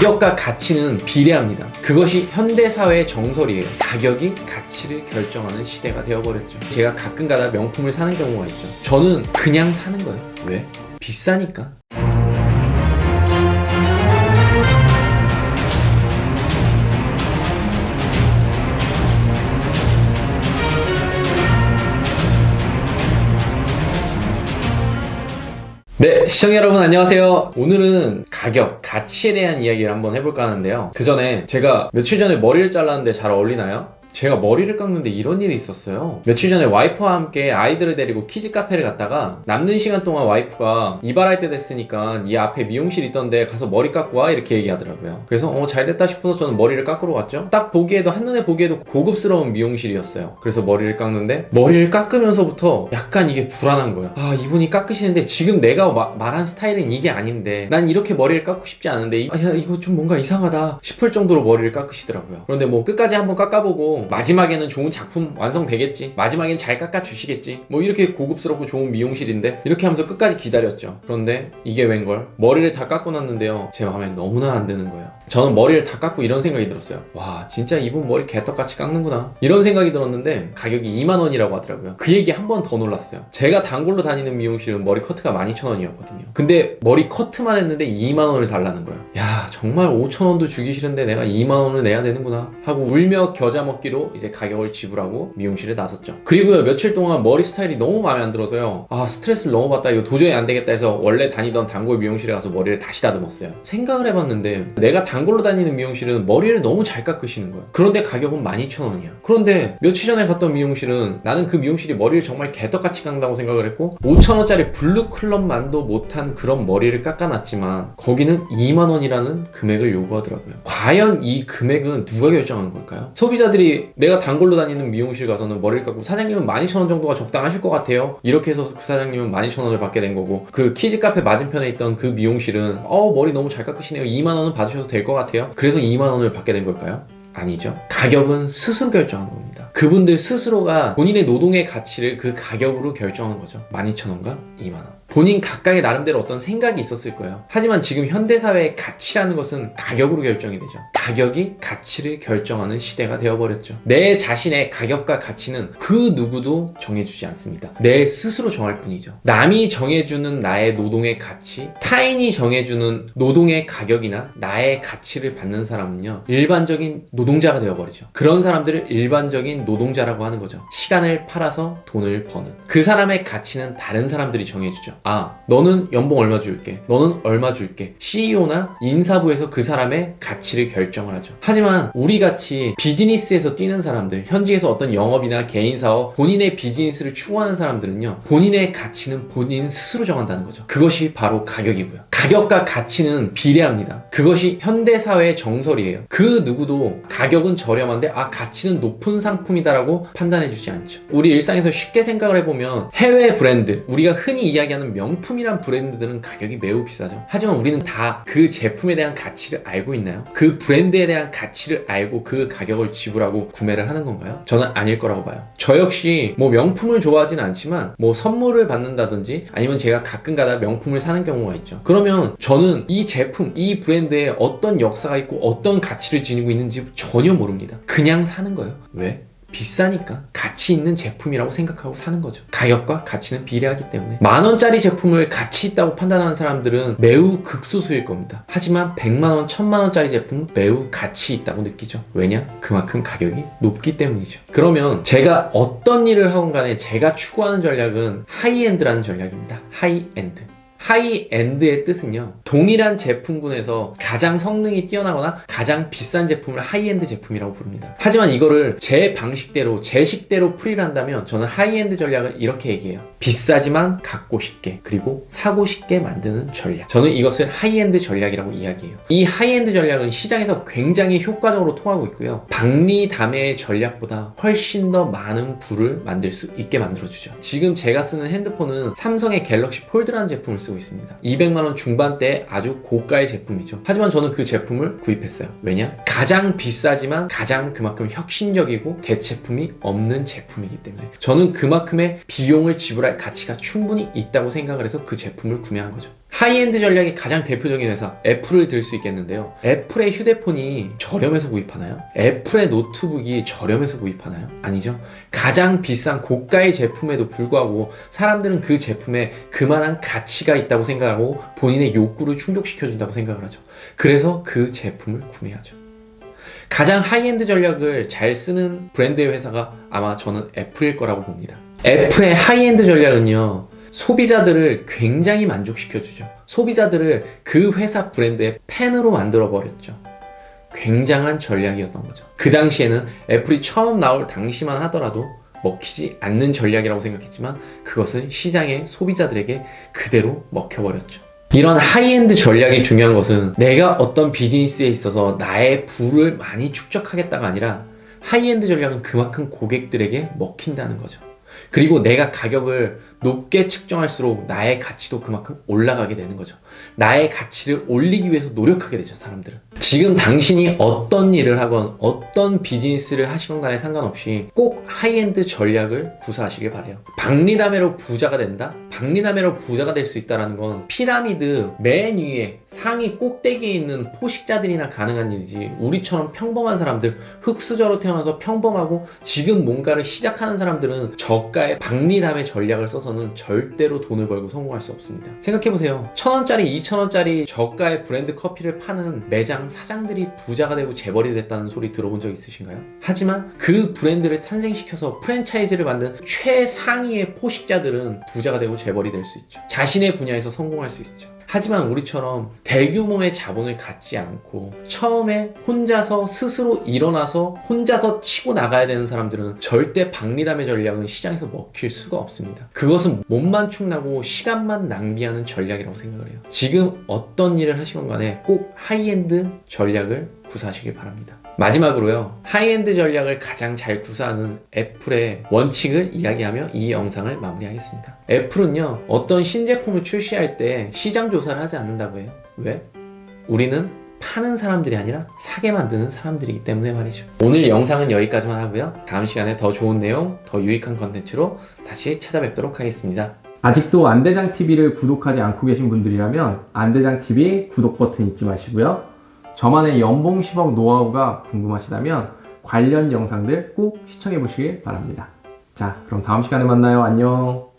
가격과 가치는 비례합니다. 그것이 현대사회의 정설이에요. 가격이 가치를 결정하는 시대가 되어버렸죠. 제가 가끔가다 명품을 사는 경우가 있죠. 저는 그냥 사는 거예요. 왜? 비싸니까. 네, 시청자 여러분 안녕하세요. 오늘은 가격, 가치에 대한 이야기를 한번 해볼까 하는데요. 그 전에 제가 며칠 전에 머리를 잘랐는데 잘 어울리나요? 제가 머리를 깎는데 이런 일이 있었어요. 며칠 전에 와이프와 함께 아이들을 데리고 키즈 카페를 갔다가 남는 시간 동안 와이프가 이발할 때 됐으니까 이 앞에 미용실 있던데 가서 머리 깎고 와 이렇게 얘기하더라고요. 그래서 잘 됐다 싶어서 저는 머리를 깎으러 갔죠. 딱 보기에도 한눈에 보기에도 고급스러운 미용실이었어요. 그래서 머리를 깎는데 머리를 깎으면서부터 약간 이게 불안한 거예요. 아, 이분이 깎으시는데 지금 내가 말한 스타일은 이게 아닌데 난 이렇게 머리를 깎고 싶지 않은데 야, 이거 좀 뭔가 이상하다 싶을 정도로 머리를 깎으시더라고요. 그런데 뭐 끝까지 한번 깎아보고 마지막에는 좋은 작품 완성되겠지, 마지막엔 잘 깎아주시겠지, 뭐 이렇게 고급스럽고 좋은 미용실인데 이렇게 하면서 끝까지 기다렸죠. 그런데 이게 웬걸 머리를 다 깎고 났는데요, 제 마음에 너무나 안 드는 거예요. 저는 머리를 다 깎고 이런 생각이 들었어요. 와, 진짜 이분 머리 개떡같이 깎는구나 이런 생각이 들었는데 가격이 2만원이라고 하더라고요. 그 얘기 한 번 더 놀랐어요. 제가 단골로 다니는 미용실은 머리 커트가 12,000원이었거든요 근데 머리 커트만 했는데 2만원을 달라는 거예요. 야, 정말 5,000원도 주기 싫은데 내가 2만원을 내야 되는구나 하고 울며 겨자 먹기로 이제 가격을 지불하고 미용실에 나섰죠. 그리고요, 며칠 동안 머리 스타일이 너무 마음에 안 들어서요, 아, 스트레스를 너무 받다, 이거 도저히 안 되겠다 해서 원래 다니던 단골 미용실에 가서 머리를 다시 다듬었어요. 생각을 해봤는데 내가 단골로 다니는 미용실은 머리를 너도 잘 깎으시는 거예요. 그런데 가격은 12,000원이야 그런데 며칠 전에 갔던 미용실은 나는 그 미용실이 머리를 정말 개떡같이 깎는다고 생각을 했고 5,000원짜리 블루클럽만도 못한 그런 머리를 깎아놨지만 거기는 2만원이라는 금액을 요구하더라고요. 과연 이 금액은 누가 결정한 걸까요? 소비자들이 내가 단골로 다니는 미용실 가서는 머리를 깎고 사장님은 12,000원 정도가 적당하실 것 같아요 이렇게 해서 그 사장님은 12,000원을 받게 된 거고, 그 키즈 카페 맞은편에 있던 그 미용실은 머리 너무 잘 깎으시네요, 2만원은 받으셔도 될 것 같아요, 그래서 2만원을 받게 된 걸까요? 아니죠. 가격은 스스로 결정한 겁니다. 그분들 스스로가 본인의 노동의 가치를 그 가격으로 결정한 거죠. 12,000원과 2만원. 본인 각각의 나름대로 어떤 생각이 있었을 거예요. 하지만 지금 현대사회의 가치라는 것은 가격으로 결정이 되죠. 가격이 가치를 결정하는 시대가 되어버렸죠. 내 자신의 가격과 가치는 그 누구도 정해주지 않습니다. 내 스스로 정할 뿐이죠. 남이 정해주는 나의 노동의 가치, 타인이 정해주는 노동의 가격이나 나의 가치를 받는 사람은요, 일반적인 노동자가 되어버리죠. 그런 사람들을 일반적인 노동자라고 하는 거죠. 시간을 팔아서 돈을 버는. 그 사람의 가치는 다른 사람들이 정해주죠. 아, 너는 연봉 얼마 줄게, 너는 얼마 줄게. CEO나 인사부에서 그 사람의 가치를 결정을 하죠. 하지만 우리같이 비즈니스에서 뛰는 사람들, 현직에서 어떤 영업이나 개인사업, 본인의 비즈니스를 추구하는 사람들은요, 본인의 가치는 본인 스스로 정한다는 거죠. 그것이 바로 가격이고요. 가격과 가치는 비례합니다. 그것이 현대사회의 정설이에요. 그 누구도 가격은 저렴한데 가치는 높은 상품이다라고 판단해주지 않죠. 우리 일상에서 쉽게 생각을 해보면 해외 브랜드, 우리가 흔히 이야기하는 명품이란 브랜드들은 가격이 매우 비싸죠. 하지만 우리는 다 그 제품에 대한 가치를 알고 있나요? 그 브랜드에 대한 가치를 알고 그 가격을 지불하고 구매를 하는 건가요? 저는 아닐 거라고 봐요. 저 역시 뭐 명품을 좋아하지는 않지만 뭐 선물을 받는다든지 아니면 제가 가끔가다 명품을 사는 경우가 있죠. 그러면 저는 이 제품, 이 브랜드에 어떤 역사가 있고 어떤 가치를 지니고 있는지 전혀 모릅니다. 그냥 사는 거예요. 왜? 비싸니까. 가치 있는 제품이라고 생각하고 사는 거죠. 가격과 가치는 비례하기 때문에. 10,000원짜리 제품을 가치 있다고 판단하는 사람들은 매우 극소수일 겁니다. 하지만 100만원, 1000만원짜리 제품은 매우 가치 있다고 느끼죠. 왜냐? 그만큼 가격이 높기 때문이죠. 그러면 제가 어떤 일을 하건 간에 제가 추구하는 전략은 하이엔드라는 전략입니다. 하이엔드. 하이엔드의 뜻은요, 동일한 제품군에서 가장 성능이 뛰어나거나 가장 비싼 제품을 하이엔드 제품이라고 부릅니다. 하지만 이거를 제 방식대로, 제 식대로 풀이를 한다면 저는 하이엔드 전략을 이렇게 얘기해요. 비싸지만 갖고 싶게, 그리고 사고 싶게 만드는 전략. 저는 이것을 하이엔드 전략이라고 이야기해요. 이 하이엔드 전략은 시장에서 굉장히 효과적으로 통하고 있고요, 박리담의 전략보다 훨씬 더 많은 부를 만들 수 있게 만들어주죠. 지금 제가 쓰는 핸드폰은 삼성의 갤럭시 폴드라는 제품을 쓰고 있습니다. 200만원 중반대의 아주 고가의 제품이죠. 하지만 저는 그 제품을 구입했어요. 왜냐? 가장 비싸지만 가장 그만큼 혁신적이고 대체품이 없는 제품이기 때문에 저는 그만큼의 비용을 지불할 지불할 가치가 충분히 있다고 생각을 해서 그 제품을 구매한 거죠. 하이엔드 전략의 가장 대표적인 회사 애플을 들 수 있겠는데요. 애플의 휴대폰이 저렴해서 구입하나요? 애플의 노트북이 저렴해서 구입하나요? 아니죠. 가장 비싼 고가의 제품에도 불구하고 사람들은 그 제품에 그만한 가치가 있다고 생각하고 본인의 욕구를 충족시켜준다고 생각을 하죠. 그래서 그 제품을 구매하죠. 가장 하이엔드 전략을 잘 쓰는 브랜드의 회사가 아마 저는 애플일 거라고 봅니다. 애플의 하이엔드 전략은요, 소비자들을 굉장히 만족시켜주죠. 소비자들을 그 회사 브랜드의 팬으로 만들어버렸죠. 굉장한 전략이었던 거죠. 그 당시에는 애플이 처음 나올 당시만 하더라도 먹히지 않는 전략이라고 생각했지만 그것은 시장의 소비자들에게 그대로 먹혀버렸죠. 이런 하이엔드 전략이 중요한 것은 내가 어떤 비즈니스에 있어서 나의 부를 많이 축적하겠다가 아니라 하이엔드 전략은 그만큼 고객들에게 먹힌다는 거죠. 그리고 내가 가격을 높게 측정할수록 나의 가치도 그만큼 올라가게 되는 거죠. 나의 가치를 올리기 위해서 노력하게 되죠, 사람들은. 지금 당신이 어떤 일을 하건 어떤 비즈니스를 하시건 간에 상관없이 꼭 하이엔드 전략을 구사하시길 바래요. 박리담회로 부자가 된다? 박리담회로 부자가 될 수 있다는 건 피라미드 맨 위에 상위 꼭대기에 있는 포식자들이나 가능한 일이지, 우리처럼 평범한 사람들, 흙수저로 태어나서 평범하고 지금 뭔가를 시작하는 사람들은 저가의 박리담회 전략을 써서는 절대로 돈을 벌고 성공할 수 없습니다. 생각해보세요. 1,000원짜리, 2,000원짜리 저가의 브랜드 커피를 파는 매장 사장들이 부자가 되고 재벌이 됐다는 소리 들어본 적 있으신가요? 하지만 그 브랜드를 탄생시켜서 프랜차이즈를 만든 최상위의 포식자들은 부자가 되고 재벌이 될 수 있죠. 자신의 분야에서 성공할 수 있죠. 하지만 우리처럼 대규모의 자본을 갖지 않고 처음에 혼자서 스스로 일어나서 혼자서 치고 나가야 되는 사람들은 절대 박리담의 전략은 시장에서 먹힐 수가 없습니다. 그것은 몸만 축나고 시간만 낭비하는 전략이라고 생각을 해요. 지금 어떤 일을 하시건 간에 꼭 하이엔드 전략을 구사하시길 바랍니다. 마지막으로요, 하이엔드 전략을 가장 잘 구사하는 애플의 원칙을 이야기하며 이 영상을 마무리하겠습니다. 애플은요, 어떤 신제품을 출시할 때 시장 조사를 하지 않는다고 해요. 왜? 우리는 파는 사람들이 아니라 사게 만드는 사람들이기 때문에 말이죠. 오늘 영상은 여기까지만 하고요, 다음 시간에 더 좋은 내용, 더 유익한 컨텐츠로 다시 찾아뵙도록 하겠습니다. 아직도 안대장TV를 구독하지 않고 계신 분들이라면 안대장TV 구독 버튼 잊지 마시고요. 저만의 연봉 10억 노하우가 궁금하시다면 관련 영상들 꼭 시청해 보시길 바랍니다. 자, 그럼 다음 시간에 만나요. 안녕.